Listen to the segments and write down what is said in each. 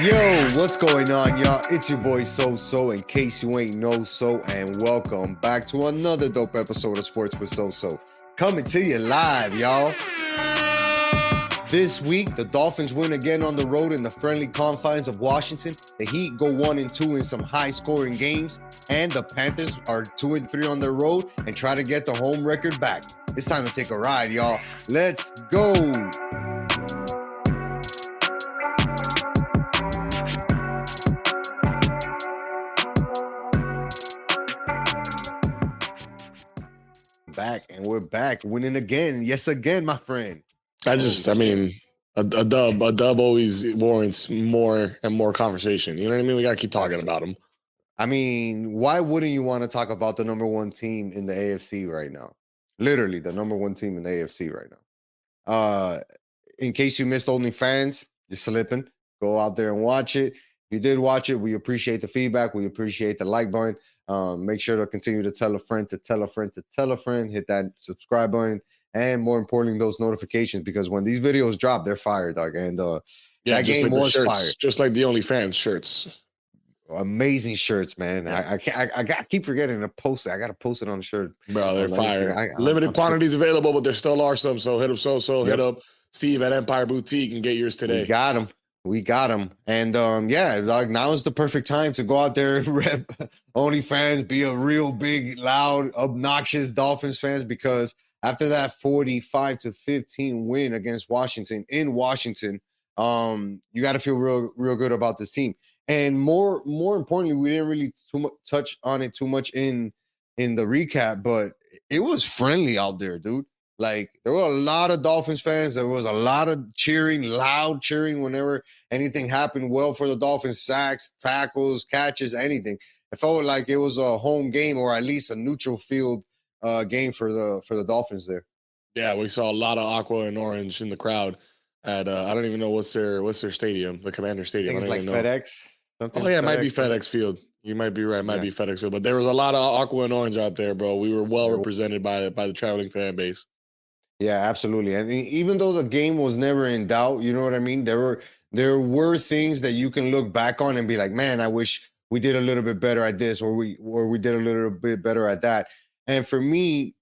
Yo, what's going on, y'all? It's your boy So, in case you ain't know so, and welcome back to another dope episode of Sports with So. Coming to you live, y'all. This week, the Dolphins win again on the road in the friendly confines of Washington. The Heat go 1-2 in some high-scoring games, and the Panthers are 2-3 on their road and try to get the home record back. It's time to take a ride, y'all. Let's go. We're back winning again. Yes, again, my friend. A dub always warrants more and more conversation. You know what I mean? We got to keep talking about them. I mean, why wouldn't you want to talk about the number one team in the AFC right now? Literally the number one team in the AFC right now. In case you missed OnlyFans, you're slipping. Go out there and watch it. If you did watch it, we appreciate the feedback. We appreciate the like button. Make sure to continue to tell a friend to tell a friend to tell a friend. Hit that subscribe button. And more importantly, those notifications, because when these videos drop, they're fire, dog. And that game was fire. Just like the OnlyFans shirts. Amazing shirts, man. Yeah. I keep forgetting to post it. I got to post it on the shirt. Bro, they're fire. Limited quantities available, but there still are some. So hit up hit up Steve at Empire Boutique and get yours today. We got them. And like now is the perfect time to go out there and rep OnlyFans, be a real big, loud, obnoxious Dolphins fans, because after that 45-15 win against Washington in Washington, you got to feel real good about this team. And more importantly, we didn't really touch on it too much in the recap, but it was friendly out there, dude. Like, there were a lot of Dolphins fans. There was a lot of loud cheering whenever anything happened well for the Dolphins. Sacks, tackles, catches, anything. It felt like it was a home game, or at least a neutral field game for the Dolphins there. Yeah, we saw a lot of aqua and orange in the crowd at I don't even know what's their stadium, the Commander Stadium. I think it's like FedEx. Oh yeah, it might be FedEx Field. You might be right. It might be FedEx Field, but there was a lot of aqua and orange out there, bro. We were well represented by the traveling fan base. Yeah, absolutely. And even though the game was never in doubt, you know what I mean? There were things that you can look back on and be like, man, I wish we did a little bit better at this, or we did a little bit better at that. And for me,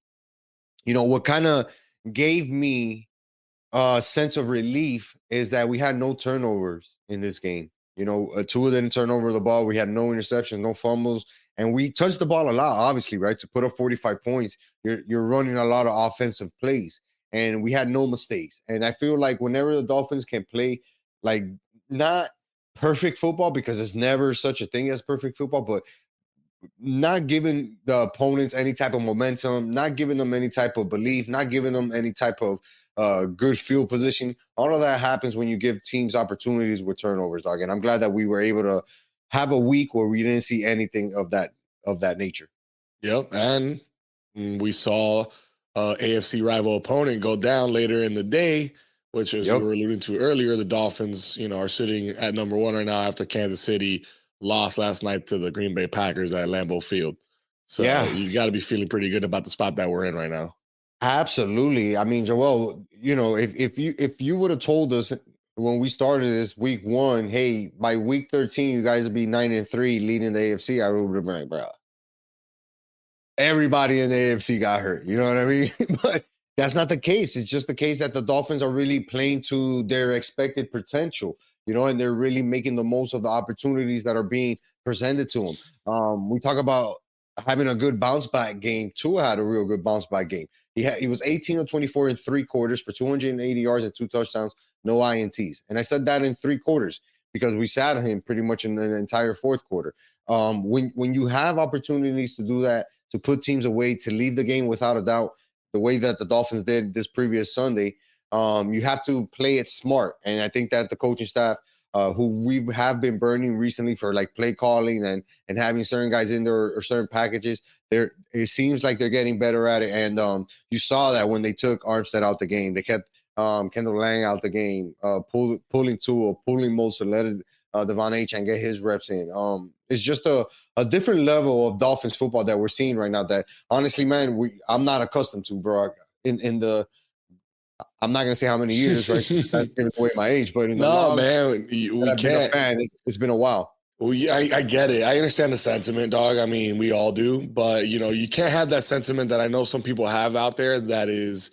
you know, what kind of gave me a sense of relief is that we had no turnovers in this game. You know, Tua didn't turn over the ball. We had no interceptions, no fumbles, and we touched the ball a lot, obviously, right? To put up 45 points, you're running a lot of offensive plays, and we had no mistakes. And I feel like whenever the Dolphins can play, like, not perfect football, because it's never such a thing as perfect football, but not giving the opponents any type of momentum, not giving them any type of belief, not giving them any type of good field position. All of that happens when you give teams opportunities with turnovers, dog. And I'm glad that we were able to have a week where we didn't see anything of that nature. Yep, and we saw AFC rival opponent go down later in the day, which, as you were alluding to earlier, the Dolphins, are sitting at number one right now after Kansas City lost last night to the Green Bay Packers at Lambeau Field. So you got to be feeling pretty good about the spot that we're in right now. Absolutely. I mean, Joel, if you would have told us when we started this week one, hey, by week 13, you guys would be 9-3 leading the AFC, I would have been like, bro, everybody in the AFC got hurt. You know what I mean? But that's not the case. It's just the case that the Dolphins are really playing to their expected potential, and they're really making the most of the opportunities that are being presented to them. We talk about having a good bounce back game. Tua had a real good bounce back game. He was 18 of 24 in 3 quarters for 280 yards and 2 touchdowns, no INTs. And I said that in 3 quarters because we sat him pretty much in the entire 4th quarter. When you have opportunities to do that, to put teams away, to leave the game without a doubt, the way that the Dolphins did this previous Sunday, you have to play it smart. And I think that the coaching staff, who we have been burning recently for like play calling and having certain guys in there or certain packages, it seems like they're getting better at it. And you saw that when they took Armstead out the game. They kept Kendall Lang out the game, pulling Tua, pulling Mosa, letting Devon Achane get his reps in. It's just a different level of Dolphins football that we're seeing right now that, honestly, man, I'm not accustomed to, bro. In the I'm not gonna say how many years, right? That's giving away my age, but in the No, long man, that we I've been a can't. fan, it's been a while. Well, yeah, I get it. I understand the sentiment, dog. I mean, we all do, but you can't have that sentiment that I know some people have out there. That is,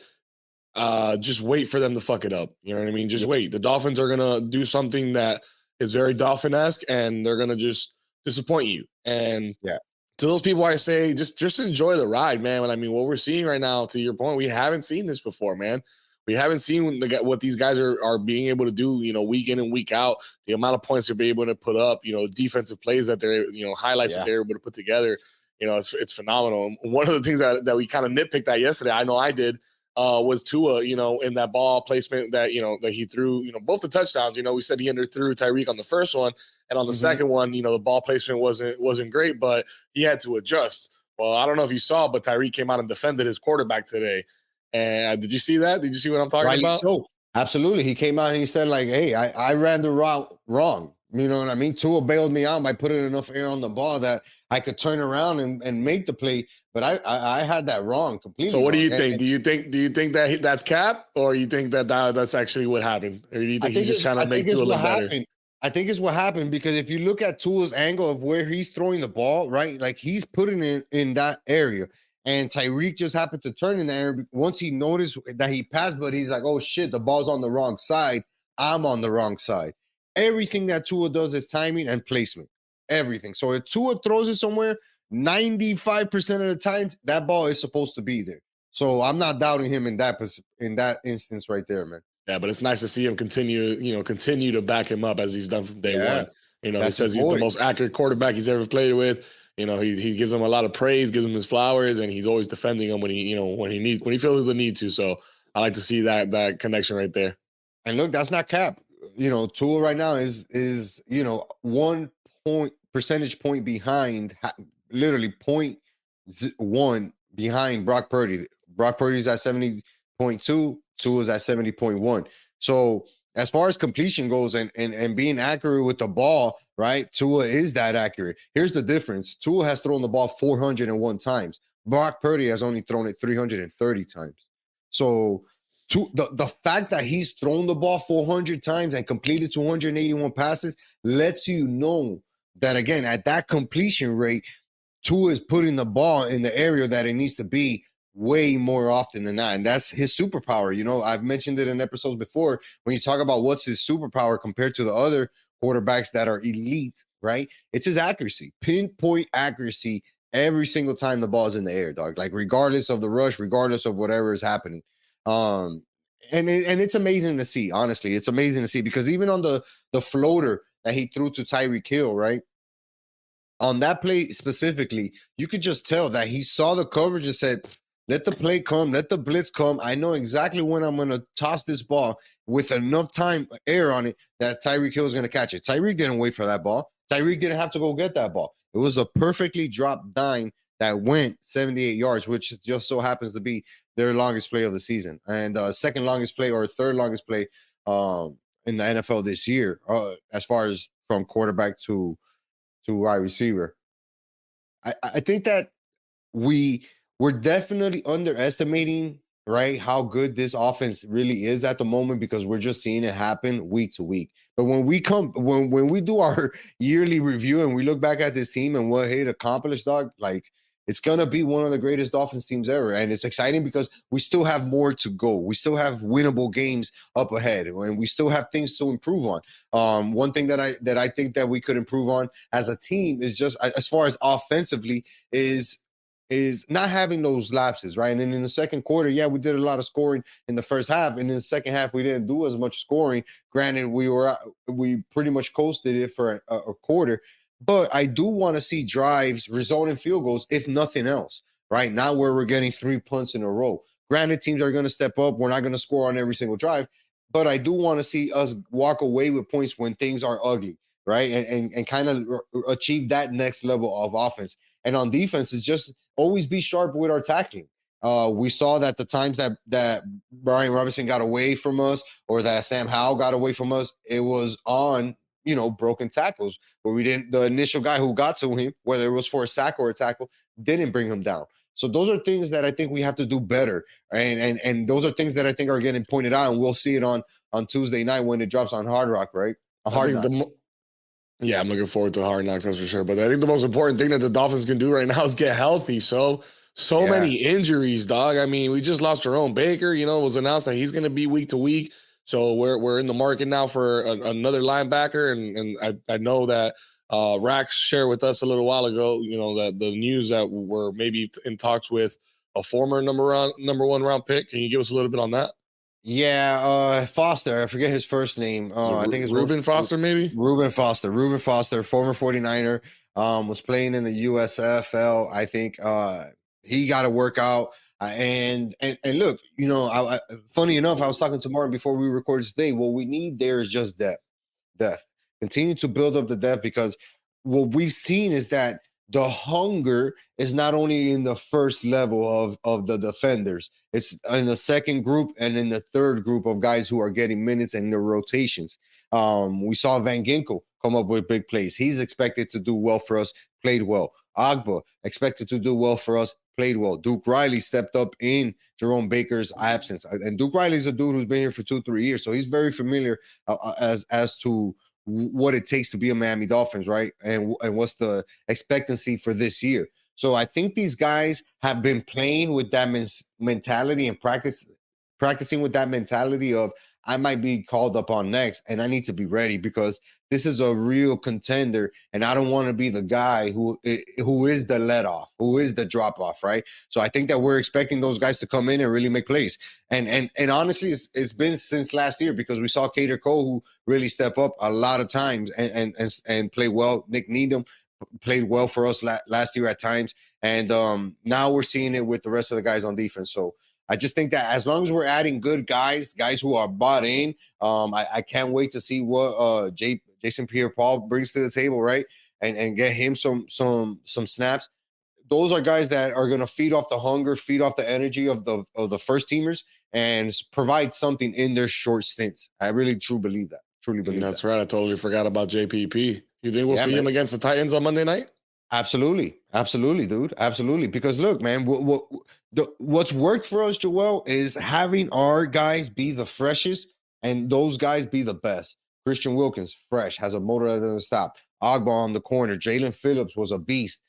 just wait for them to fuck it up. You know what I mean? Just Yeah, wait. The Dolphins are gonna do something that is very Dolphin-esque, and they're gonna just disappoint you. And yeah. to those people, I say just enjoy the ride, man. I mean, what we're seeing right now, to your point, we haven't seen this before, man. We haven't seen what these guys are being able to do, week in and week out. The amount of points they're being able to put up, defensive plays that they're, highlights that Yeah. they're able to put together. It's phenomenal. And one of the things that we kind of nitpicked at yesterday, I know I did, was Tua, in that ball placement that, that he threw, both the touchdowns. We said he underthrew Tyreek on the first one, and on the second one, the ball placement wasn't great, but he had to adjust. Well, I don't know if you saw, but Tyreek came out and defended his quarterback today. And did you see that? Did you see what I'm talking Rightly about? so. Absolutely. He came out and he said, like, hey, I ran the route wrong. You know what I mean? Tua bailed me out by putting enough air on the ball that I could turn around and make the play. But I had that wrong, completely. So what do wrong. you think? Do you think that that's cap, or you think that's actually what happened? Or do you think he's just trying to make Tua look better? I think it's what happened because if you look at Tua's angle of where he's throwing the ball, right? Like he's putting it in that area. And Tyreek just happened to turn in there. Once he noticed that he passed, but he's like, oh shit, the ball's on the wrong side. I'm on the wrong side. Everything that Tua does is timing and placement. Everything. So if Tua throws it somewhere, 95% of the time, that ball is supposed to be there. So I'm not doubting him in that instance right there, man. Yeah, but it's nice to see him continue to back him up as he's done from day one. He says he's the most accurate quarterback he's ever played with. He gives him a lot of praise, gives him his flowers, and he's always defending him when he feels the need to. So I like to see that connection right there. And look, that's not cap. Tua right now is 1 percentage point behind, literally 0.1 behind Brock Purdy. Brock Purdy's at 70.2, Tua's at 70.1. So as far as completion goes and being accurate with the ball, right? Tua is that accurate. Here's the difference. Tua has thrown the ball 401 times. Brock Purdy has only thrown it 330 times. So the fact that he's thrown the ball 400 times and completed 281 passes lets you know that, again, at that completion rate, Tua is putting the ball in the area that it needs to be way more often than not. And that's his superpower. I've mentioned it in episodes before. When you talk about what's his superpower compared to the other quarterbacks that are elite, right? It's his accuracy, pinpoint accuracy every single time the ball is in the air, dog. Like regardless of the rush, regardless of whatever is happening. And it's amazing to see, honestly. It's amazing to see because even on the floater that he threw to Tyreek Hill, right? On that play specifically, you could just tell that he saw the coverage and said, let the play come, let the blitz come. I know exactly when I'm going to toss this ball with enough time, air on it, that Tyreek Hill is going to catch it. Tyreek didn't wait for that ball. Tyreek didn't have to go get that ball. It was a perfectly dropped dime that went 78 yards, which just so happens to be their longest play of the season. And second longest play or third longest play in the NFL this year, as far as from quarterback to wide receiver. I think that we're definitely underestimating, right, how good this offense really is at the moment because we're just seeing it happen week to week. But when we do our yearly review and we look back at this team and what it accomplished, dog, like it's gonna be one of the greatest Dolphins teams ever. And it's exciting because we still have more to go. We still have winnable games up ahead, and we still have things to improve on. One thing that I think that we could improve on as a team is just as far as offensively is not having those lapses, right? And then in the second quarter, yeah, we did a lot of scoring in the first half, and in the second half, we didn't do as much scoring. Granted, we pretty much coasted it for a quarter, but I do want to see drives result in field goals, if nothing else, right? Not where we're getting 3 punts in a row. Granted, teams are going to step up. We're not going to score on every single drive, but I do want to see us walk away with points when things are ugly, right? And kind of achieve that next level of offense. And on defense, it's just always be sharp with our tackling. We saw that the times that Brian Robinson got away from us or that Sam Howell got away from us, it was on, broken tackles where the initial guy who got to him, whether it was for a sack or a tackle, didn't bring him down. So those are things that I think we have to do better, and those are things that I think are getting pointed out, and we'll see it on Tuesday night when it drops on Hard Rock, right? I Hard think Knocks. yeah, I'm looking forward to Hard Knocks, that's for sure. But I think the most important thing that the Dolphins can do right now is get healthy. So Yeah. many injuries, dog. I mean, we just lost Jerome Baker. You know, it was announced that he's going to be week to week. So we're in the market now for another linebacker, and I know that Rax shared with us a little while ago. You know that the news that we're maybe in talks with a former number one round pick. Can you give us a little bit on that? Yeah, Foster. I forget his first name. Is it I think it's Reuben Foster, maybe? Reuben Foster. Reuben Foster, former 49er, was playing in the USFL. I think he got to work out. And look, funny enough, I was talking to Martin before we recorded today. What we need there is just depth. Continue to build up the depth, because what we've seen is that the hunger is not only in the first level of the defenders, it's in the second group and in the third group of guys who are getting minutes and the rotations. We saw Van Ginkel come up with big plays. He's expected to do well for us, played well. Agba expected to do well for us, played well. Duke Riley stepped up in Jerome Baker's absence. And Duke Riley's a dude who's been here for 2-3 years, so he's very familiar as to what it takes to be a Miami Dolphins, right? And what's the expectancy for this year. So I think these guys have been playing with that mentality and practicing with that mentality of, I might be called up on next and I need to be ready, because this is a real contender and I don't want to be the guy who is the let off, who is the drop off, right? So I think that we're expecting those guys to come in and really make plays. And honestly, it's been since last year, because we saw Cater Cole, who really step up a lot of times and play well. Nick Needham played well for us last year at times. And now we're seeing it with the rest of the guys on defense. So I just think that as long as we're adding good guys who are bought in, I can't wait to see what Jason Pierre-Paul brings to the table, right? And get him some snaps. Those are guys that are going to feed off the hunger, feed off the energy of the first teamers, and provide something in their short stints. I really truly believe that. That's right. I totally forgot about JPP. You think we'll see man. him against the Titans on Monday night? Absolutely, dude. Absolutely. Because look, man, what's worked for us, Joel, is having our guys be the freshest and those guys be the best. Christian Wilkins, fresh, has a motor that doesn't stop. Agba on the corner. Jalen Phillips was a beast.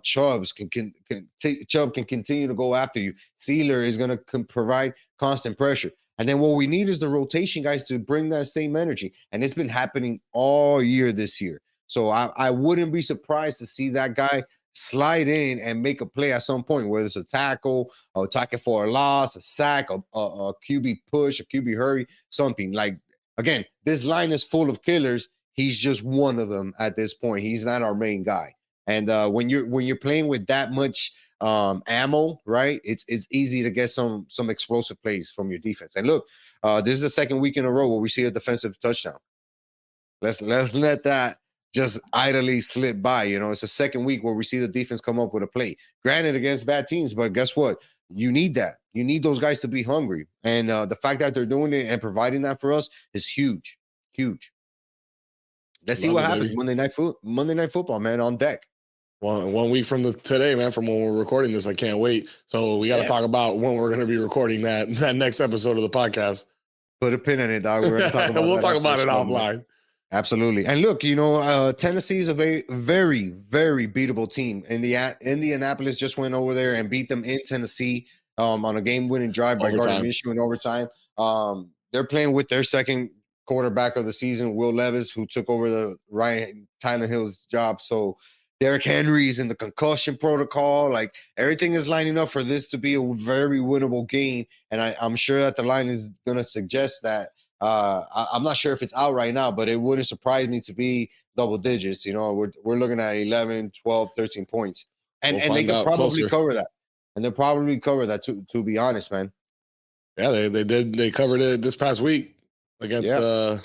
Chubb can continue to go after you. Sealer is going to provide constant pressure. And then what we need is the rotation guys to bring that same energy. And it's been happening all year this year. So I wouldn't be surprised to see that guy slide in and make a play at some point, whether it's a tackle, or tackle for a loss, a sack, a QB push, a QB hurry, something. Like, again, this line is full of killers. He's just one of them at this point. He's not our main guy. And when you're playing with that much ammo, right, it's easy to get some explosive plays from your defense. And look, this is the second week in a row where we see a defensive touchdown. Let's let that just idly slip by. It's the second week where we see the defense come up with a play. Granted, against bad teams, but guess what? You need that. You need those guys to be hungry. And the fact that they're doing it and providing that for us is huge. Huge. Let's see what happens. Monday Night Football, man, on deck. 1 week from today, man, from when we're recording this. I can't wait. So we got to talk about when we're going to be recording that next episode of the podcast. Put a pin in it, dog. We're going to talk about we'll talk about it offline. Absolutely. And look, Tennessee is a very, very, very beatable team. Indianapolis just went over there and beat them in Tennessee on a game-winning drive by Gardner Minshew in overtime. They're playing with their second quarterback of the season, Will Levis, who took over the Ryan Tannehill's job. So Derrick Henry's in the concussion protocol. Like, everything is lining up for this to be a very winnable game. And I'm sure that the line is going to suggest that. I'm not sure if it's out right now, but it wouldn't surprise me to be double digits. We're looking at 11, 12, 13 points. And they could probably cover that. And they'll probably cover that, to be honest, man. Yeah, they did. They covered it this past week against the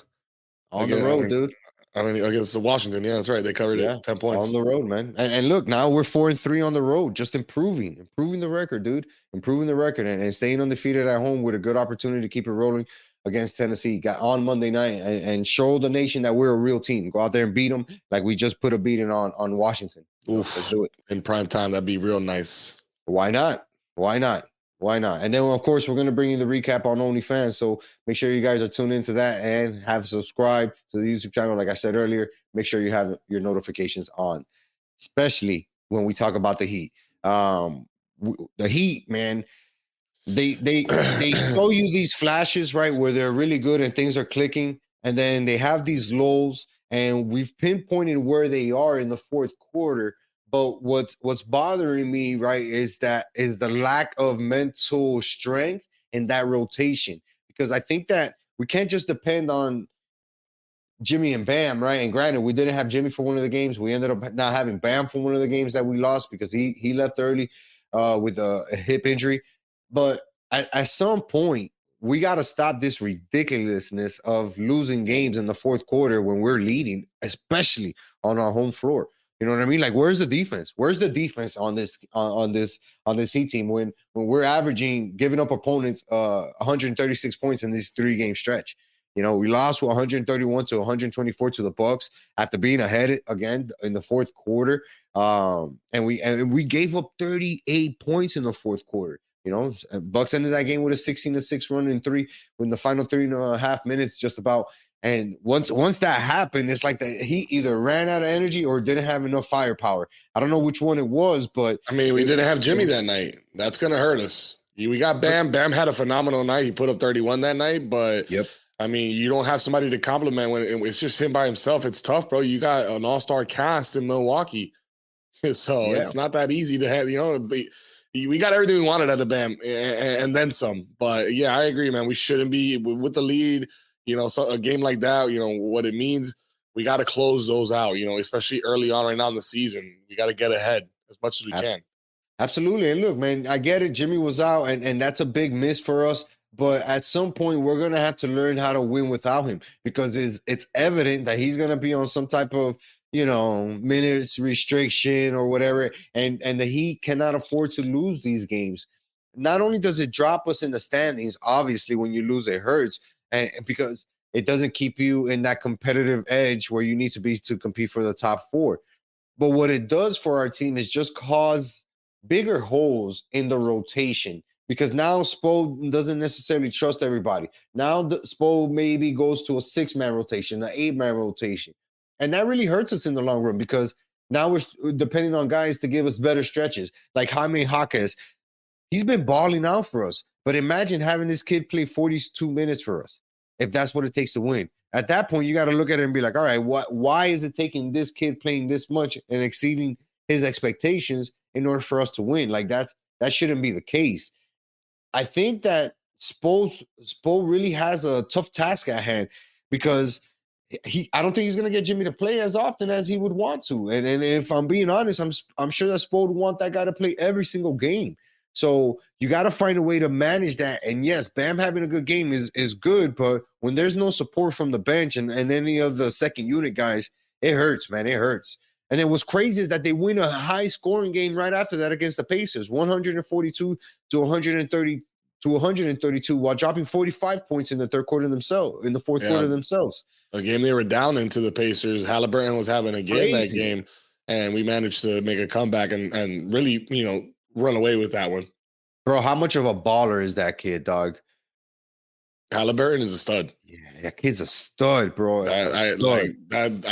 road, dude. Against the Washington. Yeah, that's right. They covered it 10 points. On the road, man. And look, now we're 4-3 on the road, just improving the record, dude. Improving the record and staying undefeated at home with a good opportunity to keep it rolling against Tennessee. Got on Monday night and show the nation that we're a real team. Go out there and beat them like we just put a beating on Washington. Let's do it. In prime time, that'd be real nice. Why not? Why not? Why not? And then, of course, we're going to bring you the recap on OnlyFans. So make sure you guys are tuned into that and have subscribed to the YouTube channel. Like I said earlier, make sure you have your notifications on, especially when we talk about the Heat. The Heat, man, they show you these flashes, right, where they're really good and things are clicking, and then they have these lulls, and we've pinpointed where they are in the fourth quarter. But what's bothering me, right, is the lack of mental strength in that rotation, because I think that we can't just depend on Jimmy and Bam, right? And granted, we didn't have Jimmy for one of the games. We ended up not having Bam for one of the games that we lost because he left early with a hip injury. But at some point, we got to stop this ridiculousness of losing games in the fourth quarter when we're leading, especially on our home floor. You know what I mean? Like, where's the defense? Where's the defense on this Heat team when we're averaging giving up opponents 136 points in this 3-game stretch? You know, we lost 131 to 124 to the Bucks after being ahead again in the fourth quarter. And we gave up 38 points in the fourth quarter. You know, Bucks ended that game with a 16-6 run in the final 3.5 minutes, just about. And once that happened, it's like he either ran out of energy or didn't have enough firepower. I don't know which one it was, but I mean, we didn't have Jimmy that night. That's gonna hurt us. We got Bam. Bam had a phenomenal night. He put up 31 that night, but yep. I mean, you don't have somebody to compliment when it's just him by himself. It's tough, bro. You got an all-star cast in Milwaukee. So Yeah. it's not that easy to have, we got everything we wanted out of Bam and then some. But yeah, I agree, man. We shouldn't be with the lead, so a game like that, what it means, we got to close those out, especially early on right now in the season. We got to get ahead as much as we can. Absolutely. And look, man, I get it. Jimmy was out, and that's a big miss for us. But at some point, we're going to have to learn how to win without him, because it's evident that he's going to be on some type of, minutes restriction or whatever. And the Heat cannot afford to lose these games. Not only does it drop us in the standings, obviously, when you lose, it hurts. And because it doesn't keep you in that competitive edge where you need to be to compete for the top 4. But what it does for our team is just cause bigger holes in the rotation, because now Spo doesn't necessarily trust everybody. Now Spo maybe goes to a 6-man rotation, an 8-man rotation. And that really hurts us in the long run, because now we're depending on guys to give us better stretches. Like Jaime Jaquez, he's been balling out for us. But imagine having this kid play 42 minutes for us, if that's what it takes to win. At that point, you got to look at it and be like, all right, why is it taking this kid playing this much and exceeding his expectations in order for us to win? Like, that shouldn't be the case. I think that Spo really has a tough task at hand, because I don't think he's going to get Jimmy to play as often as he would want to. And if I'm being honest, I'm sure that Spo would want that guy to play every single game. So you got to find a way to manage that. And yes, Bam having a good game is good, but when there's no support from the bench and any of the second unit guys, it hurts, man. It hurts. And then what's crazy is that they win a high scoring game right after that against the Pacers, 142 to 130 to 132, while dropping 45 points in the third quarter themselves, in the fourth quarter themselves. A game they were down into the Pacers. Halliburton was having a game that game, and we managed to make a comeback and really, run away with that one. Bro, how much of a baller is that kid, dog? Halliburton is a stud. Yeah, that kid's a stud, bro. I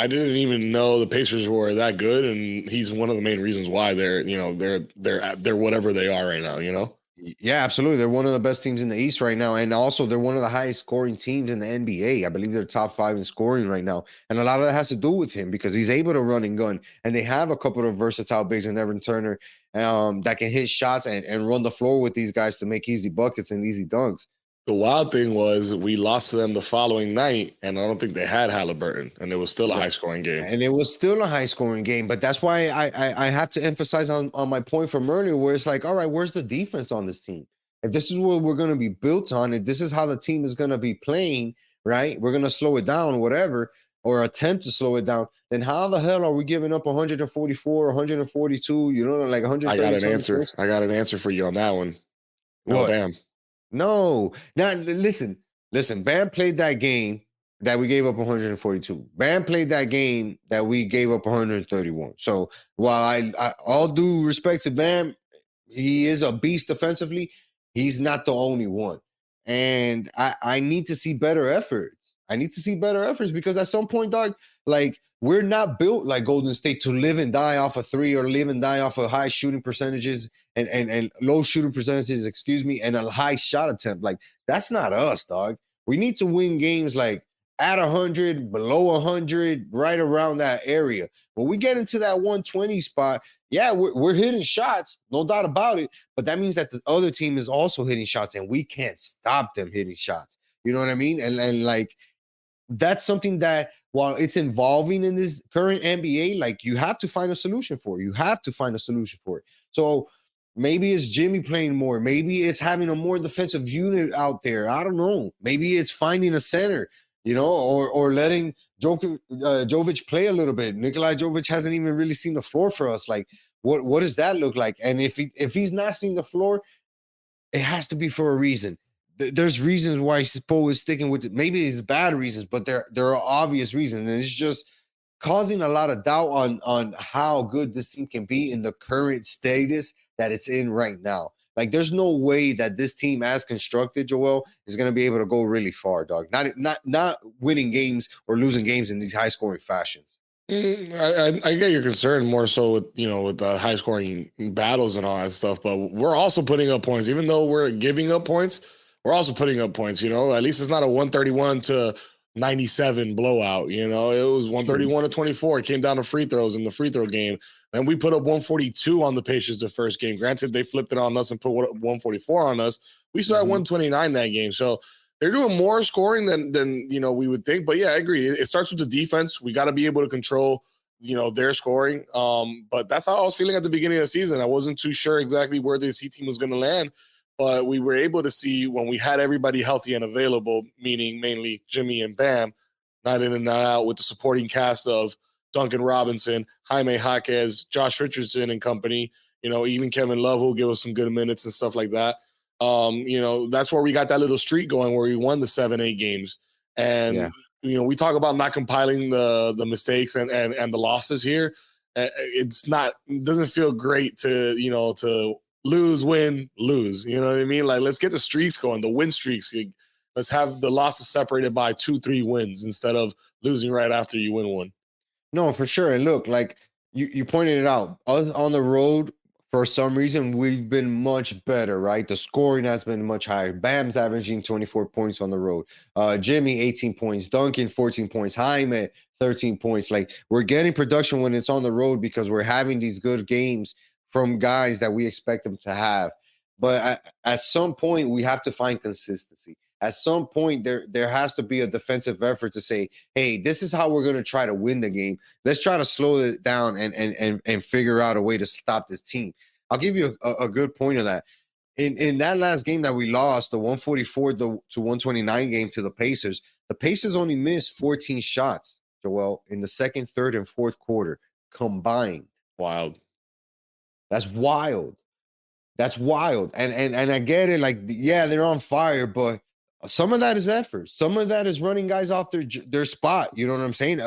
didn't even know the Pacers were that good, and he's one of the main reasons why they're whatever they are right now. Yeah, absolutely. They're one of the best teams in the East right now, and also they're one of the highest scoring teams in the NBA. I believe they're top 5 in scoring right now, and a lot of that has to do with him, because he's able to run and gun, and they have a couple of versatile bigs in Evan Turner that can hit shots and run the floor with these guys to make easy buckets and easy dunks. The wild thing was we lost to them the following night, and I don't think they had Halliburton, and it was still a high-scoring game. And it was still a high-scoring game, but that's why I have to emphasize on my point from earlier, where it's like, all right, where's the defense on this team? If this is what we're going to be built on, if this is how the team is going to be playing, right, we're going to slow it down, whatever, or attempt to slow it down, then how the hell are we giving up 144, 142, like 130? I got an answer. Points? I got an answer for you on that one. What? Bam. No. Now, listen. Bam played that game that we gave up 142. Bam played that game that we gave up 131. So while I all due respect to Bam, he is a beast defensively. He's not the only one. And I need to see better efforts. I need to see better efforts because at some point, dog, like we're not built like Golden State to live and die off of three or live and die off of high shooting percentages and low shooting percentages, excuse me, and a high shot attempt. Like that's not us, dog. We need to win games like at 100, below 100, right around that area. When we get into that 120 spot, yeah, we're hitting shots, no doubt about it. But that means that the other team is also hitting shots, and we can't stop them hitting shots. You know what I mean? And like that's something that while it's involving in this current NBA, like you have to find a solution for it. You have to find a solution for it. So maybe it's Jimmy playing more. Maybe it's having a more defensive unit out there. I don't know. Maybe it's finding a center, you know, or letting Jovic play a little bit. Nikolai Jovic hasn't even really seen the floor for us. Like, what does that look like? And if he's not seeing the floor, it has to be for a reason. There's reasons why Spo is sticking with it. Maybe it's bad reasons, but there are obvious reasons, and it's just causing a lot of doubt on how good this team can be in the current status that it's in right now. Like, there's no way that this team, as constructed, Joel, is going to be able to go really far, dog. Not winning games or losing games in these high scoring fashions. I get your concern more so with the high scoring battles and all that stuff, but we're also putting up points, even though we're giving up points. We're also putting up points. At least it's not a 131 to 97 blowout. It was 131 to 24. It came down to free throws in the free throw game, and we put up 142 on the Pacers the first game. Granted, they flipped it on us and put 144 on us. We still had 129 that game, so. They're doing more scoring than we would think. But yeah, I agree. It starts with the defense. We got to be able to control, their scoring. But that's how I was feeling at the beginning of the season. I wasn't too sure exactly where the C team was going to land, but we were able to see when we had everybody healthy and available, meaning mainly Jimmy and Bam, not in and not out, with the supporting cast of Duncan Robinson, Jaime Jaquez, Josh Richardson and company, even Kevin Love will give us some good minutes and stuff like that. That's where we got that little streak going where we won the 7-8 games. And, we talk about not compiling the mistakes and the losses here. It doesn't feel great to lose, win, lose. You know what I mean? Like, let's get the streaks going, the win streaks. Let's have the losses separated by 2-3 wins instead of losing right after you win one. No, for sure. And look, like you pointed it out, us on the road, for some reason, we've been much better, right? The scoring has been much higher. Bam's averaging 24 points on the road. Jimmy, 18 points. Duncan, 14 points. Jaime, 13 points. Like, we're getting production when it's on the road because we're having these good games from guys that we expect them to have. But at some point, we have to find consistency. At some point, there has to be a defensive effort to say, hey, this is how we're going to try to win the game. Let's try to slow it down and figure out a way to stop this team. I'll give you a good point of that. In that last game that we lost, the 144 to 129 game to the Pacers only missed 14 shots, Joel, in the second, third, and fourth quarter combined. Wild. That's wild. That's wild. And I get it. Like, yeah, they're on fire, but some of that is effort. Some of that is running guys off their spot. You know what I'm saying?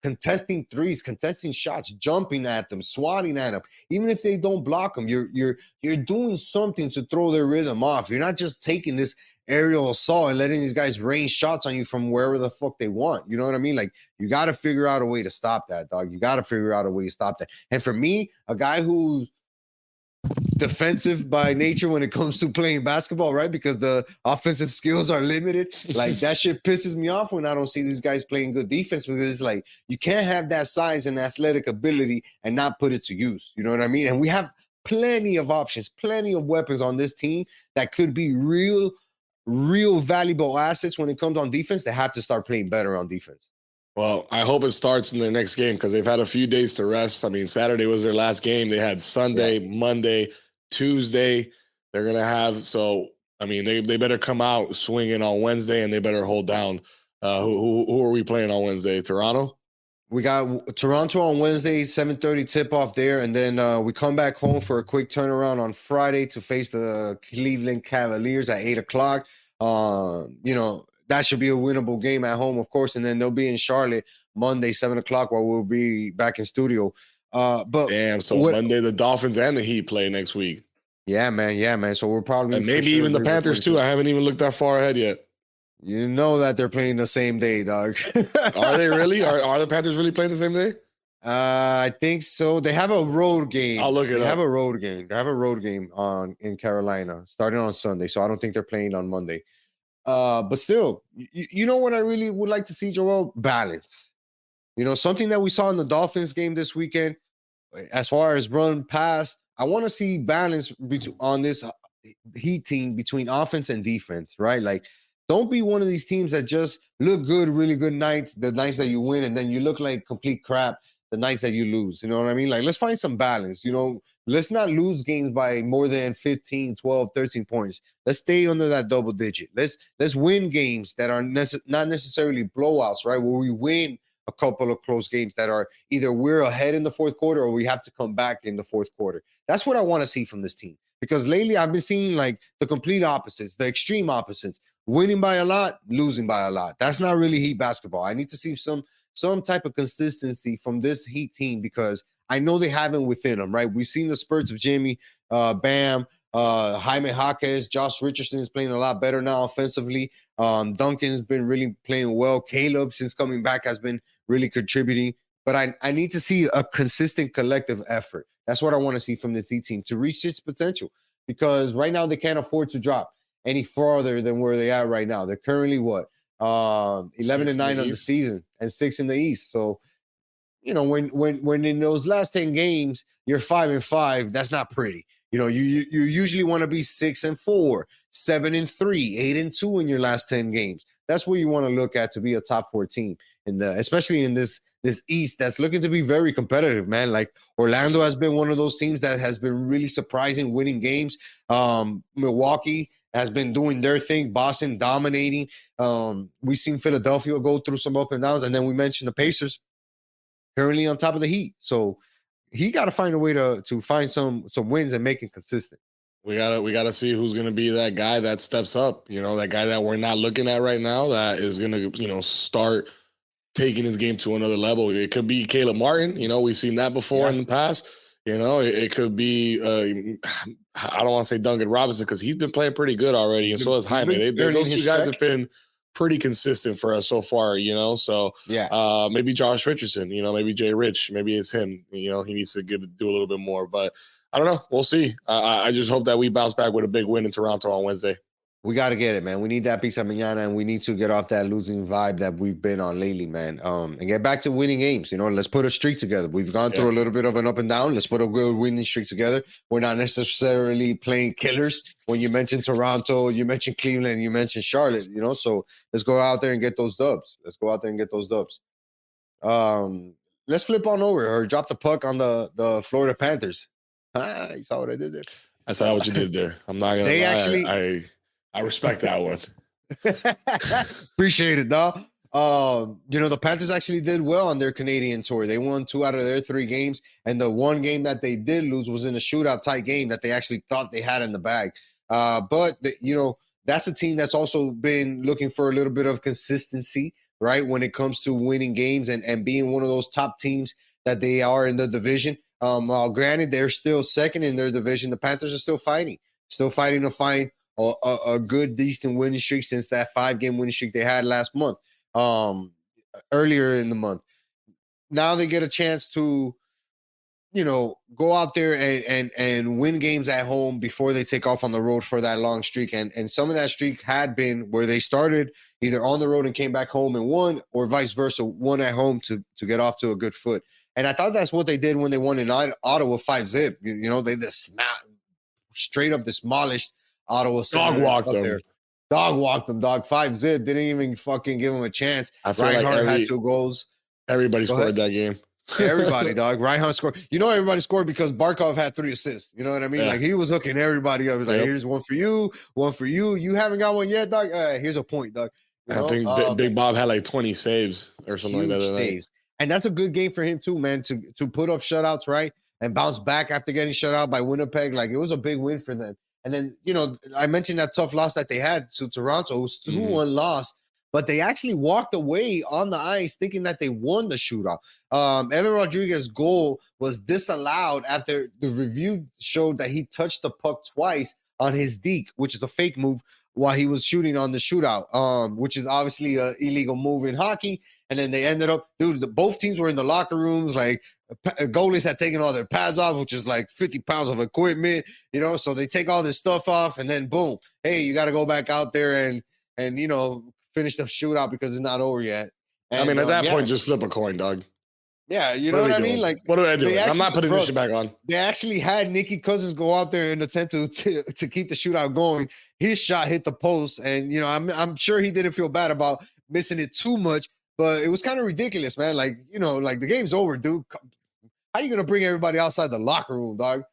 Contesting threes, contesting shots, jumping at them, swatting at them. Even if they don't block them, you're doing something to throw their rhythm off. You're not just taking this aerial assault and letting these guys rain shots on you from wherever the fuck they want. You know what I mean? Like, you got to figure out a way to stop that, dog. You got to figure out a way to stop that. And for me, a guy who's defensive by nature when it comes to playing basketball, right? Because the offensive skills are limited. Like, that shit pisses me off when I don't see these guys playing good defense, because it's like, you can't have that size and athletic ability and not put it to use. You know what I mean? And we have plenty of options, plenty of weapons on this team that could be real valuable assets when it comes on defense. They have to start playing better on defense. Well, I hope it starts in their next game because they've had a few days to rest. I mean, Saturday was their last game. They had Sunday, Monday, Tuesday. They're going to have – so, I mean, they better come out swinging on Wednesday, and they better hold down. Who are we playing on Wednesday? Toronto? We got Toronto on Wednesday, 7:30 tip-off there, and then we come back home for a quick turnaround on Friday to face the Cleveland Cavaliers at 8 o'clock. That should be a winnable game at home, of course, and then they'll be in Charlotte Monday, 7 o'clock, while we'll be back in studio. Damn, so Monday the Dolphins and the Heat play next week. Yeah, man. Yeah, man. So we're probably And for maybe sure even the be Panthers recording too. soon. I haven't even looked that far ahead yet. You know that they're playing the same day, dog. Are they really? Are the Panthers really playing the same day? I think so. They have a road game. I'll look it They up. have a road game. They have a road game in Carolina starting on Sunday. So I don't think they're playing on Monday. But still, you know what I really would like to see, Joel? Balance. You know, something that we saw in the Dolphins game this weekend, as far as run pass, I want to see balance on this Heat team between offense and defense, right? Like, don't be one of these teams that just look good, really good nights, the nights that you win, and then you look like complete crap the nights that you lose. You know what I mean? Like, let's find some balance. You know, let's not lose games by more than 15, 12, 13 points. Let's stay under that double digit. Let's win games that are not necessarily blowouts, right? Where we win a couple of close games that are either we're ahead in the fourth quarter or we have to come back in the fourth quarter. That's what I want to see from this team. Because lately I've been seeing like the complete opposites, the extreme opposites, winning by a lot, losing by a lot. That's not really Heat basketball. I need to see some type of consistency from this Heat team because I know they have it within them, right? We've seen the spurts of Jimmy, Bam, Jaime Jaquez, Josh Richardson is playing a lot better now offensively. Duncan's been really playing well. Caleb, since coming back, has been really contributing. But I need to see a consistent collective effort. That's what I want to see from this Heat team to reach its potential. Because right now they can't afford to drop any farther than where they are right now. They're currently what? 11-9 on the season and 6 in the East. So, you know, when in those last 10 games, you're 5-5, that's not pretty. You know, you usually want to be 6-4, 7-3, 8-2 in your last 10 games. That's what you want to look at to be a top 4 team in the, especially in this East that's looking to be very competitive, man. Like Orlando has been one of those teams that has been really surprising, winning games. Milwaukee has been doing their thing. Boston dominating. We've seen Philadelphia go through some up and downs, and then we mentioned the Pacers currently on top of the Heat. So he got to find a way to find some wins and make it consistent. We gotta see who's gonna be that guy that steps up. You know, that guy that we're not looking at right now that is gonna, start taking his game to another level. It could be Caleb Martin. You know, we've seen that before in the past. You know, it could be I don't want to say Duncan Robinson because he's been playing pretty good already, and so has Jaime. Those two guys have been pretty consistent for us so far, So maybe Josh Richardson, maybe Jay Rich, maybe it's him. He needs to do a little bit more, but I don't know. We'll see. I just hope that we bounce back with a big win in Toronto on Wednesday. We got to get it, man. We need that pizza mañana, and we need to get off that losing vibe that we've been on lately, man. And get back to winning games. Let's put a streak together. We've gone through a little bit of an up and down. Let's put a good winning streak together. We're not necessarily playing killers. When you mentioned Toronto, you mentioned Cleveland, you mentioned Charlotte, so let's go out there and get those dubs. Let's flip on over or drop the puck on the Florida Panthers. You saw what I did there? I saw what you did there. I'm not going to lie. I respect that one. Appreciate it, dog. The Panthers actually did well on their Canadian tour. They won 2 out of their 3 games, and the one game that they did lose was in a shootout type game that they actually thought they had in the bag. But that's a team that's also been looking for a little bit of consistency, right, when it comes to winning games and being one of those top teams that they are in the division. Granted, they're still second in their division. The Panthers are still fighting to find a good, decent winning streak since that 5-game winning streak they had last month, earlier in the month. Now they get a chance to, go out there and win games at home before they take off on the road for that long streak. And some of that streak had been where they started either on the road and came back home and won, or vice versa, won at home to get off to a good foot. And I thought that's what they did when they won in Ottawa 5-zip. They just straight up demolished Ottawa. Dog walked them. Dog walked them, dog. 5-zip. Didn't even fucking give them a chance. Reinhardt had 2 goals. Everybody scored that game. Everybody, dog. Reinhardt scored. Everybody scored because Barkov had 3 assists. You know what I mean? Yeah. Like, he was hooking everybody up. He was like, here's one for you, one for you. You haven't got one yet, dog? Here's a point, dog. I think Big Bob had like 20 saves or something like that. Saves. And that's a good game for him too, man, to put up shutouts, right? And bounce back after getting shut out by Winnipeg. Like, it was a big win for them. And then, I mentioned that tough loss that they had to Toronto. It was 2-1 loss. but they actually walked away on the ice thinking that they won the shootout. Evan Rodriguez's goal was disallowed after the review showed that he touched the puck twice on his deke, which is a fake move, while he was shooting on the shootout, which is obviously an illegal move in hockey. And then they ended up, dude, both teams were in the locker rooms. Like, goalies had taken all their pads off, which is like 50 pounds of equipment, you know, so they take all this stuff off and then boom, hey, you got to go back out there and, you know, finish the shootout because it's not over yet. And, I mean, at that point, just flip a coin, dog. Yeah, you know what I mean? Like, what are I doing? I'm not putting this shit back on. They actually had Nicky Cousins go out there and attempt to keep the shootout going. His shot hit the post, and you know, I'm sure he didn't feel bad about missing it too much, but it was kind of ridiculous, man. Like, you know, like the game's over, dude. How you gonna bring everybody outside the locker room, dog?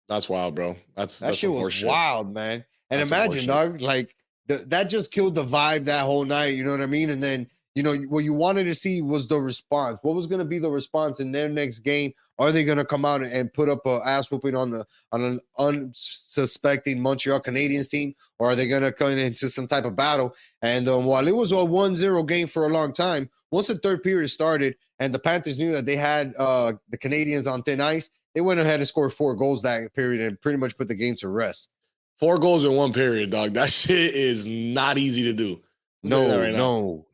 That's wild, bro. That shit was wild, man. And that's imagine, dog, like that just killed the vibe that whole night. You know what I mean? And then, you know, what you wanted to see was the response. What was going to be the response in their next game? Are they going to come out and put up an ass whooping on an unsuspecting Montreal Canadiens team, or are they going to come into some type of battle? And while it was a 1-0 game for a long time, once the third period started and the Panthers knew that they had the Canadiens on thin ice, they went ahead and scored 4 goals that period and pretty much put the game to rest. 4 goals in 1 period, dog. That shit is not easy to do. No.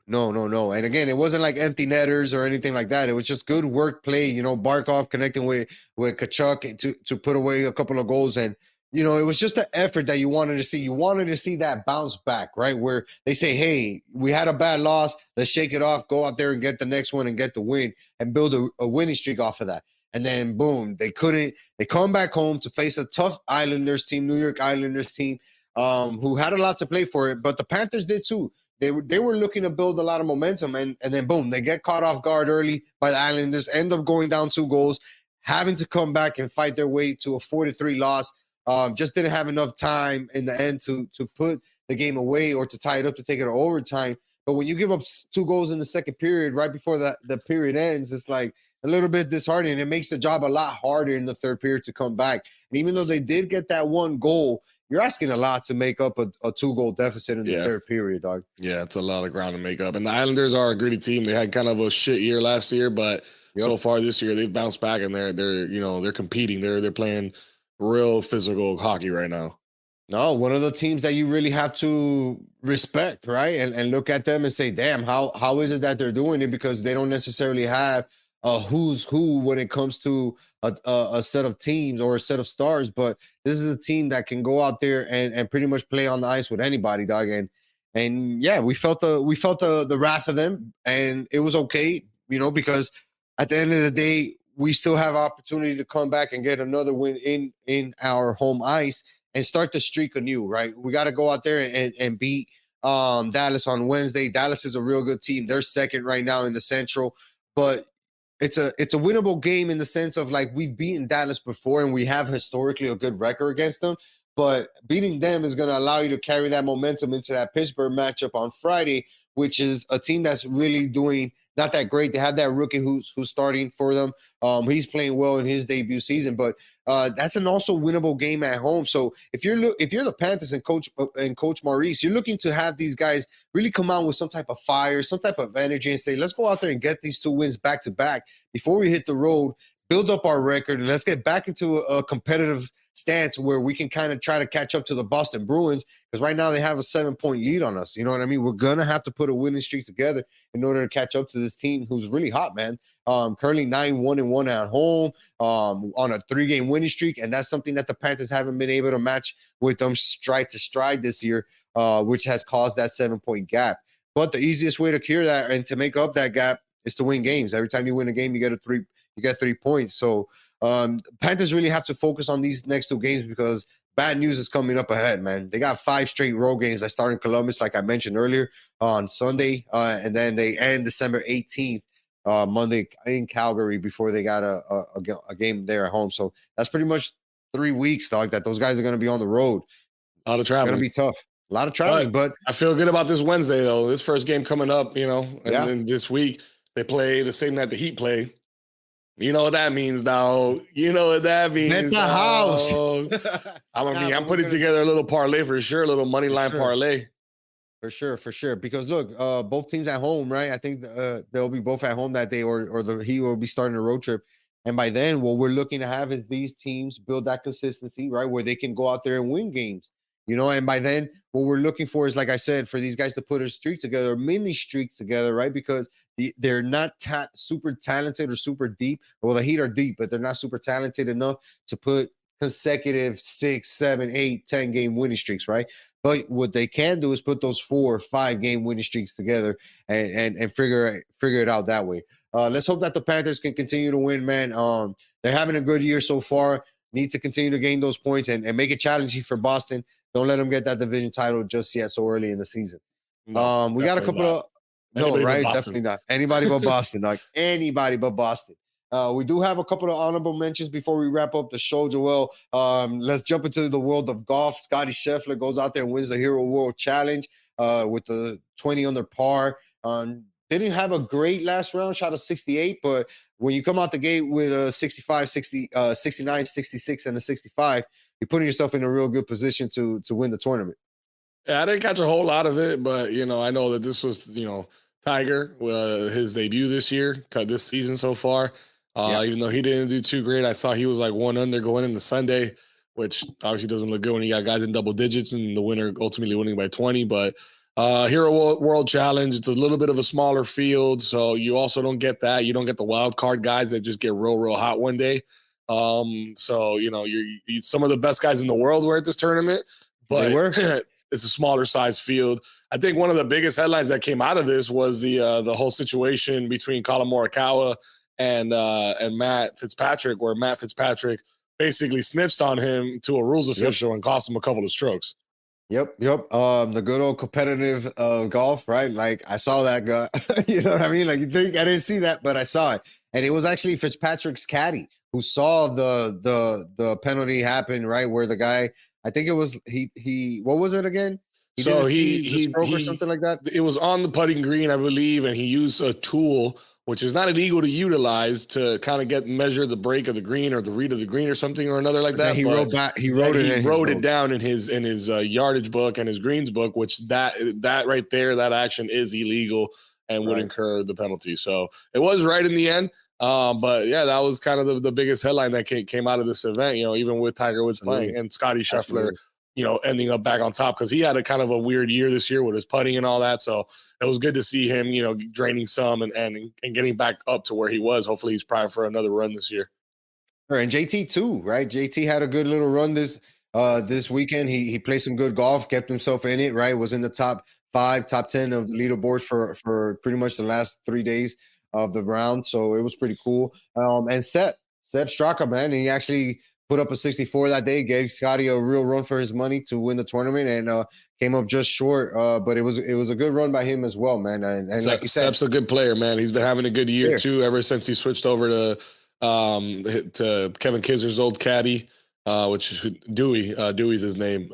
And again, it wasn't like empty netters or anything like that. It was just good work play. You know, Barkov connecting with Kachuk to put away a couple of goals. And, you know, it was just the effort that you wanted to see. You wanted to see that bounce back, right? Where they say, hey, we had a bad loss. Let's shake it off, go out there and get the next one and get the win and build a winning streak off of that. And then, boom, they couldn't. They come back home to face a tough Islanders team, New York Islanders team, who had a lot to play for it. But the Panthers did too. They were looking to build a lot of momentum, and then boom, they get caught off guard early by the Islanders, end up going down 2 goals, having to come back and fight their way to a 4-3 loss. Just didn't have enough time in the end to put the game away or to tie it up to take it to overtime. But when you give up 2 goals in the second period, right before the period ends, it's like a little bit disheartening. It makes the job a lot harder in the third period to come back. And even though they did get that 1 goal, you're asking a lot to make up a 2-goal deficit in the third period, dog. Yeah, it's a lot of ground to make up. And the Islanders are a gritty team. They had kind of a shit year last year, but so far this year they've bounced back and they're competing. They're playing real physical hockey right now. No, one of the teams that you really have to respect, right? And look at them and say, damn, how is it that they're doing it? Because they don't necessarily have a who's who when it comes to a set of teams or a set of stars, but this is a team that can go out there and pretty much play on the ice with anybody, dog. And yeah, we felt the wrath of them, and it was okay, you know, because at the end of the day, we still have opportunity to come back and get another win in our home ice and start the streak anew, right? We got to go out there and beat Dallas on Wednesday. Dallas is a real good team. They're second right now in the Central, but it's a winnable game in the sense of like we've beaten Dallas before and we have historically a good record against them. But beating them is going to allow you to carry that momentum into that Pittsburgh matchup on Friday, which is a team that's really doing not that great. They have that rookie who's starting for them. He's playing well in his debut season, but that's an also winnable game at home. So if you're the Panthers and Coach Maurice, you're looking to have these guys really come out with some type of fire, some type of energy, and say, let's go out there and get these 2 wins back to back before we hit the road, build up our record, and let's get back into a competitive stance where we can kind of try to catch up to the Boston Bruins, because right now they have a 7-point lead on us. You know what I mean? We're going to have to put a winning streak together in order to catch up to this team who's really hot, man. Currently 9-1-1 at home on a 3-game winning streak, and that's something that the Panthers haven't been able to match with them stride to stride this year, which has caused that 7-point gap. But the easiest way to cure that and to make up that gap is to win games. Every time you win a game, you get 3 points. So Panthers really have to focus on these next 2 games because bad news is coming up ahead, man. They got 5 straight road games that start in Columbus, like I mentioned earlier, on Sunday, and then they end December 18th, Monday in Calgary before they got a game there at home. So that's pretty much 3 weeks, dog, that those guys are going to be on the road. A lot of traveling. Going to be tough. A lot of traveling, but I feel good about this Wednesday, though. This first game coming up, you know, and then this week they play the same night the Heat play. You know what that means, dog. You know what that means. That's the house. I'm putting together a little parlay for sure, a little money line parlay. For sure. Because look, both teams at home, right? I think they'll be both at home that day, or he will be starting a road trip. And by then, what we're looking to have is these teams build that consistency, right? Where they can go out there and win games, you know. And by then, what we're looking for is, like I said, for these guys to put a streak together, a mini streak together, right? Because they're not super talented or super deep. Well, the Heat are deep, but they're not super talented enough to put consecutive 6, 7, 8, 10 game winning streaks, right? But what they can do is put those 4 or 5 game winning streaks together and figure it out that way. Let's hope that the Panthers can continue to win, man. They're having a good year so far. Need to continue to gain those points and make it challenging for Boston. Don't let them get that division title just yet so early in the season. No, We got a couple not. of no, right? Definitely not. Anybody but Boston, like anybody but Boston. We do have a couple of honorable mentions before we wrap up the show, Joel. Let's jump into the world of golf. Scotty Scheffler goes out there and wins the Hero World Challenge with the 20 under par. Didn't have a great last round, shot a 68, but when you come out the gate with a 65, 60, 69, 66, and a 65, you're putting yourself in a real good position to win the tournament. Yeah, I didn't catch a whole lot of it, but I know that this was Tiger, his debut this year, this season so far. Even though he didn't do too great, I saw he was like 1 under going into Sunday, which obviously doesn't look good when you got guys in double digits and the winner ultimately winning by 20. But Hero World Challenge, it's a little bit of a smaller field, so you also don't get that. You don't get the wild card guys that just get real hot one day. So you're some of the best guys in the world were at this tournament, but They were. it's a smaller size field. I think one of the biggest headlines that came out of this was the whole situation between Colin Morikawa and Matt Fitzpatrick, where Matt Fitzpatrick basically snitched on him to a rules official and cost him a couple of strokes. Yep. The good old competitive golf, right? Like I saw that guy. You know what I mean? Like you think I didn't see that, but I saw it, and it was actually Fitzpatrick's caddy who saw the penalty happen, right? Where the guy, I think it was he. What was it again? He so didn't he see the stroke or something like that. It was on the putting green, I believe, and he used a tool which is not illegal to utilize to kind of measure the break of the green or the read of the green or something or another like that. He wrote it down in his yardage book and his greens book, which that right there, that action is illegal and would incur the penalty. So it was right in the end. But yeah, that was kind of the biggest headline that came out of this event, even with Tiger Woods playing and Scotty Scheffler, ending up back on top because he had a kind of a weird year this year with his putting and all that. So it was good to see him, draining some and getting back up to where he was. Hopefully he's primed for another run this year. Sure, and JT too, right? JT had a good little run this weekend. He played some good golf, kept himself in it, right? Was in the top 5, top 10 of the leaderboard for pretty much the last 3 days of the round. So it was pretty cool. And Seb Straka, man, he actually put up a 64 that day, gave Scotty a real run for his money to win the tournament, and came up just short. But it was a good run by him as well, man. And like you said, Seb's a good player, man. He's been having a good year too ever since he switched over to Kevin Kizer's old caddy, which is Dewey. Dewey's his name.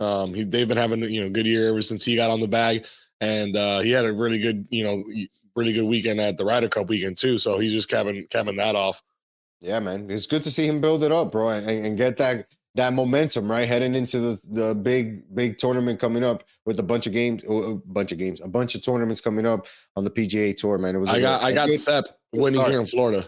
They've been having good year ever since he got on the bag, and he had a really good weekend at the Ryder Cup weekend too. So he's just capping that off. Yeah, man, it's good to see him build it up, bro, and get that momentum, right, heading into the big tournament coming up with a bunch of tournaments coming up on the PGA Tour, man. It was. I got Sep winning here in Florida.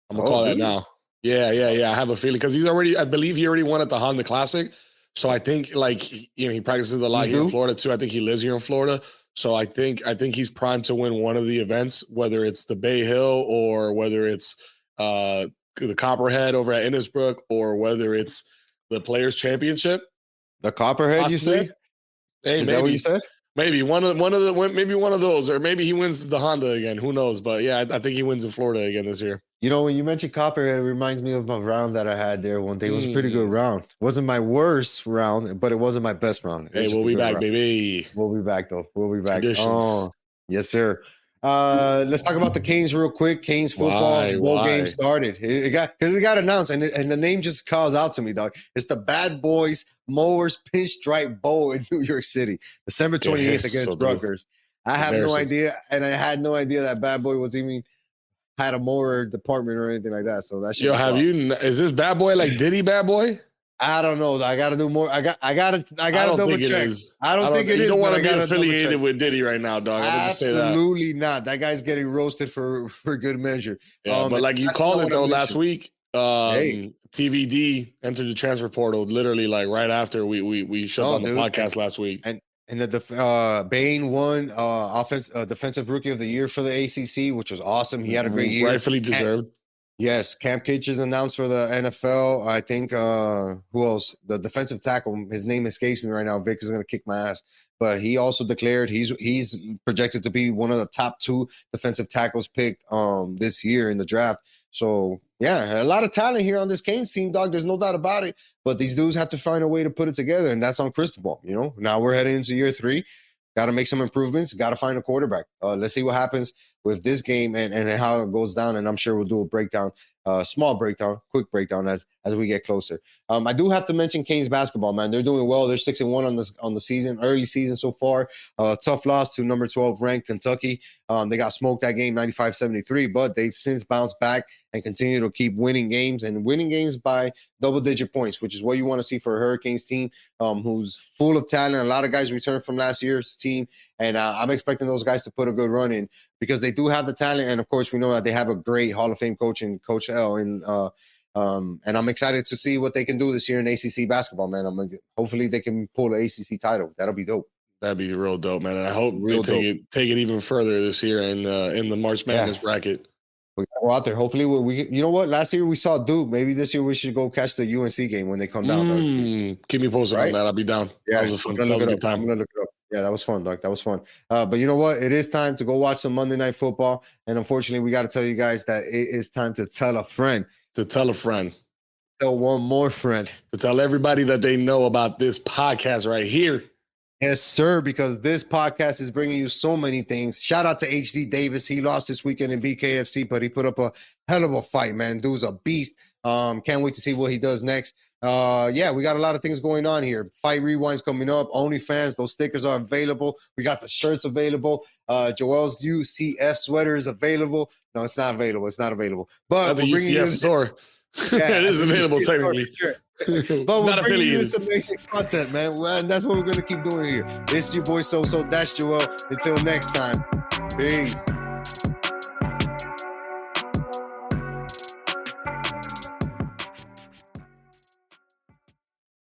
I'm gonna call that now. Yeah. I have a feeling because I believe he already won at the Honda Classic. So I think he practices a lot here in Florida too. I think he lives here in Florida. So I think he's primed to win one of the events, whether it's the Bay Hill or whether it's the Copperhead over at Innisbrook or whether it's the Players Championship. The Copperhead, possibly. You said? Hey, is that what you said? Maybe one of those, or maybe he wins the Honda again. Who knows? But yeah, I think he wins in Florida again this year. When you mentioned Copperhead, it reminds me of my round that I had there one day. It was a pretty good round. It wasn't my worst round, but it wasn't my best round. Hey, we'll be back, round. Baby. We'll be back, though. We'll be back. Oh, yes, sir. Let's talk about the Canes real quick. Canes football bowl game started. It got announced, and the name just calls out to me, dog. It's the Bad Boys Mowers Pinstripe Bowl in New York City, December 28th against Rutgers. I have no idea, and I had no idea that Bad Boy was even had a mower department or anything like that. So that shit. Is this Bad Boy like Diddy Bad Boy? I don't know. I got to do more. I got to double check. I don't think it is. You don't want to be affiliated with Diddy right now, dog. Absolutely not. That guy's getting roasted for good measure. Yeah, but like you called it though last week. Hey. TVD entered the transfer portal literally like right after we shut down the podcast last week. And Bain won defensive rookie of the year for the ACC, which was awesome. He had a great year, rightfully deserved. Yes, Cam Kitchens announced for the NFL. I think who else? The defensive tackle. His name escapes me right now. Vic is going to kick my ass. But he also declared he's projected to be one of the top 2 defensive tackles picked this year in the draft. So yeah, a lot of talent here on this Canes team, dog. There's no doubt about it. But these dudes have to find a way to put it together, and that's on Cristobal. You know, now we're heading into year 3. Got to make some improvements. Got to find a quarterback. Let's see what happens with this game and how it goes down. And I'm sure we'll do a breakdown, small breakdown, quick breakdown as we get closer. I do have to mention Canes basketball, man. They're doing well. They're 6-1 on the season, early season so far. Tough loss to number 12 ranked Kentucky. They got smoked that game 95-73, but they've since bounced back and continue to keep winning games by double-digit points, which is what you want to see for a Hurricanes team who's full of talent. A lot of guys returned from last year's team, and I'm expecting those guys to put a good run in because they do have the talent, and of course we know that they have a great Hall of Fame coach in Coach L. And I'm excited to see what they can do this year in ACC basketball, man. Hopefully they can pull an ACC title. That'll be dope. That'd be real dope, man. And I hope they take it even further this year in the March Madness bracket. We gotta go out there. Hopefully, you know what? Last year we saw Duke. Maybe this year we should go catch the UNC game when they come down. Keep me posted on that. I'll be down. Yeah, that was a good time. I'm gonna look it up. Yeah, that was fun, Doc. That was fun. But you know what? It is time to go watch some Monday Night Football. And unfortunately, we got to tell you guys that it is time to tell a friend. To tell a friend. Tell one more friend. To tell everybody that they know about this podcast right here. Yes, sir, because this podcast is bringing you so many things. Shout out to HD Davis. He lost this weekend in BKFC, but he put up a hell of a fight, man. Dude's a beast. Can't wait to see what he does next. Yeah, we got a lot of things going on here. Fight Rewind's coming up. OnlyFans, those stickers are available. We got the shirts available. Joel's UCF sweater is available. No, it's not available. It's not available. But the UCF store. Yeah, it is available technically. Sure. But we're bringing you some basic content, man. And that's what we're going to keep doing here. It's your boy So. That's Joel. Until next time. Peace.